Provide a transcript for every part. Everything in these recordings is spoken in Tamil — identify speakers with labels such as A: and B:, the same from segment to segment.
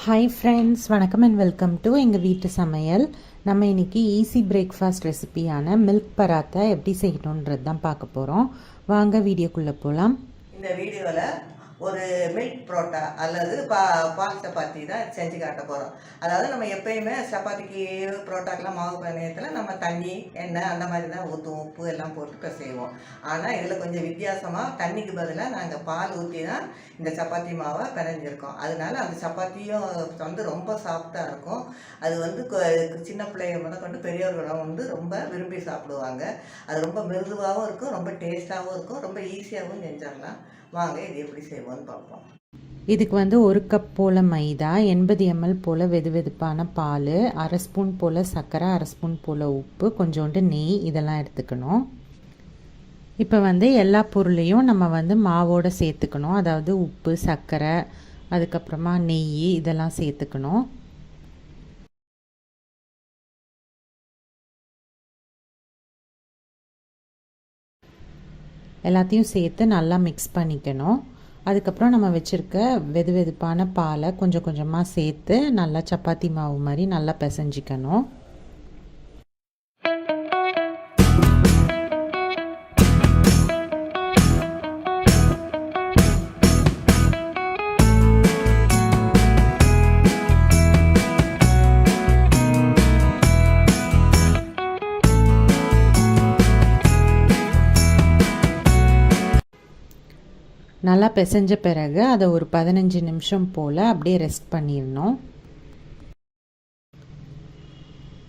A: ஹாய் ஃப்ரெண்ட்ஸ், வணக்கம் அண்ட் வெல்கம் டு எங்கள் வீட்டு சமையல். நம்ம இன்றைக்கி ஈஸி பிரேக்ஃபாஸ்ட் ரெசிபியான மில்க் பராத்தா எப்படி செய்யணுன்றது தான் பார்க்க போகிறோம். வாங்க வீடியோக்குள்ளே போகலாம்.
B: இந்த வீடியோவில் ஒரு மில்க் புரோட்டா அல்லது பால் சப்பாத்தி தான் செஞ்சு காட்ட போகிறோம். அதாவது நம்ம எப்பயுமே சப்பாத்திக்கு புரோட்டாக்கெலாம் மாவு பிணையத்தில் நம்ம தண்ணி எண்ணெய் அந்த மாதிரி தான் ஊற்றுவோம், உப்பு எல்லாம் போட்டு செய்வோம். ஆனால் இதில் கொஞ்சம் வித்தியாசமாக தண்ணிக்கு பதிலாக நாங்கள் பால் ஊற்றி தான் இந்த சப்பாத்தி மாவை பிணைஞ்சிருக்கோம். அதனால அந்த சப்பாத்தியும் வந்து ரொம்ப சாஃப்டாக இருக்கும். அது வந்து சின்ன பிள்ளைங்க முதல் கொண்டு பெரியவர்களும் ரொம்ப விரும்பி சாப்பிடுவாங்க. அது ரொம்ப மிருதுவாகவும் இருக்கும், ரொம்ப டேஸ்ட்டாகவும் இருக்கும், ரொம்ப ஈஸியாகவும் செஞ்சிடலாம். வாங்க இது எப்படி செய்வோம்னு பார்ப்போம்.
A: இதுக்கு வந்து 1 கப் போல் மைதா, 80 ml போல் வெதுவெதுப்பான பால், 1/2 ஸ்பூன் போல் சர்க்கரை, 1/2 ஸ்பூன் போல் உப்பு, கொஞ்சோண்டு நெய் இதெல்லாம் எடுத்துக்கணும். இப்போ வந்து எல்லா பொருளையும் நம்ம வந்து மாவோடு சேர்த்துக்கணும். அதாவது உப்பு, சர்க்கரை, அதுக்கப்புறமா நெய் இதெல்லாம் சேர்த்துக்கணும். எல்லாத்தையும் சேர்த்து நல்லா மிக்ஸ் பண்ணிக்கணும். அதுக்கப்புறம் நம்ம வச்சுருக்க வெதுவெதுப்பான பாலை கொஞ்சம் கொஞ்சமாக சேர்த்து நல்லா சப்பாத்தி மாவு மாதிரி நல்லா பிசைஞ்சிக்கணும். நல்லா பிசைஞ்ச பிறகு அதை ஒரு 15 நிமிஷம் போல் அப்படியே ரெஸ்ட் பண்ணிடணும்.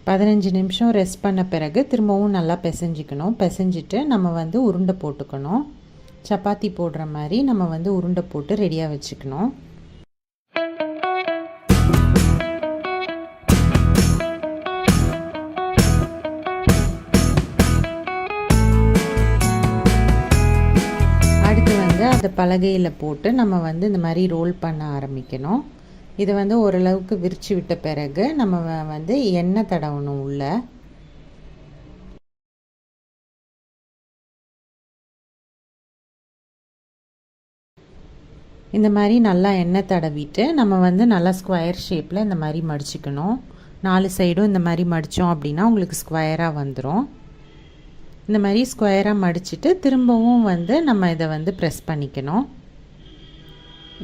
A: 15 நிமிஷம் ரெஸ்ட் பண்ண பிறகு திரும்பவும் நல்லா பிசைஞ்சிக்கணும். பிசைஞ்சிட்டு நம்ம வந்து உருண்டை போட்டுக்கணும். சப்பாத்தி போடுற மாதிரி நம்ம வந்து உருண்டை போட்டு ரெடியாக வச்சுக்கணும். அந்த பலகையில் போட்டு நம்ம வந்து இந்த மாதிரி ரோல் பண்ண ஆரம்பிக்கணும். இதை வந்து ஓரளவுக்கு விரிச்சு விட்ட பிறகு நம்ம வந்து எண்ணெய் தடவணும் உள்ள. இந்த மாதிரி நல்லா எண்ணெய் தடவிட்டு நம்ம வந்து நல்லா ஸ்கொயர் ஷேப்பில் இந்த மாதிரி மடிச்சுக்கணும். 4 சைடும் இந்த மாதிரி மடித்தோம் அப்படின்னா உங்களுக்கு ஸ்கொயராக வந்துடும். இந்த மாதிரி ஸ்கொயராக மடிச்சுட்டு திரும்பவும் வந்து நம்ம இதை வந்து ப்ரெஸ் பண்ணிக்கணும்.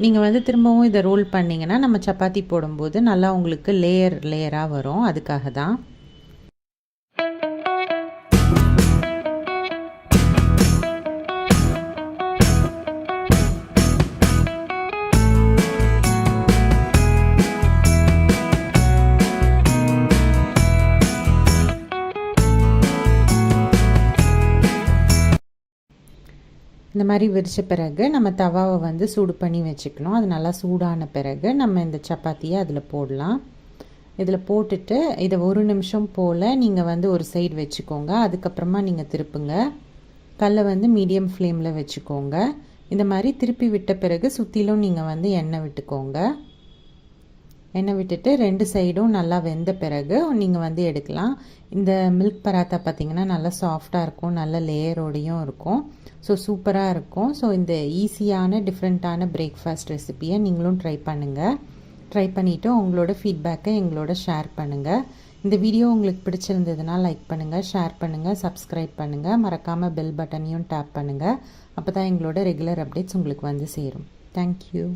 A: நீங்கள் வந்து திரும்பவும் இதை ரோல் பண்ணிங்கன்னா நம்ம சப்பாத்தி போடும்போது நல்லா உங்களுக்கு லேயராக வரும். அதுக்காக தான். இந்த மாதிரி விரித்த பிறகு நம்ம தவாவை வந்து சூடு பண்ணி வச்சுக்கணும். அது நல்லா சூடான பிறகு நம்ம இந்த சப்பாத்தியை அதில் போடலாம். இதில் போட்டுட்டு இதை 1 நிமிஷம் போல் நீங்கள் வந்து ஒரு சைடு வச்சுக்கோங்க. அதுக்கப்புறமா நீங்கள் திருப்புங்க. கல்லை வந்து மீடியம் ஃப்ளேமில் வச்சுக்கோங்க. இந்த மாதிரி திருப்பி விட்ட பிறகு சுற்றிலும் நீங்கள் வந்து எண்ணெய் விட்டுக்கோங்க. எண்ணெய் விட்டுட்டு 2 சைடும் நல்லா வெந்த பிறகு நீங்கள் வந்து எடுக்கலாம். இந்த மில்க் பராத்தா பார்த்திங்கன்னா நல்லா சாஃப்டாக இருக்கும், நல்ல லேயரோடையும் இருக்கும். ஸோ சூப்பராக இருக்கும். ஸோ இந்த ஈஸியான டிஃப்ரெண்ட்டான பிரேக்ஃபாஸ்ட் ரெசிப்பியை நீங்களும் ட்ரை பண்ணுங்கள். ட்ரை பண்ணிவிட்டு உங்களோட ஃபீட்பேக்கை எங்களோட ஷேர் பண்ணுங்கள். இந்த வீடியோ உங்களுக்கு பிடிச்சிருந்ததுன்னா லைக் பண்ணுங்கள், ஷேர் பண்ணுங்கள், சப்ஸ்கிரைப் பண்ணுங்கள். மறக்காமல் பெல் பட்டனையும் டேப் பண்ணுங்கள். அப்போ தான் எங்களோட ரெகுலர் அப்டேட்ஸ் உங்களுக்கு வந்து சேரும். தேங்க்யூ.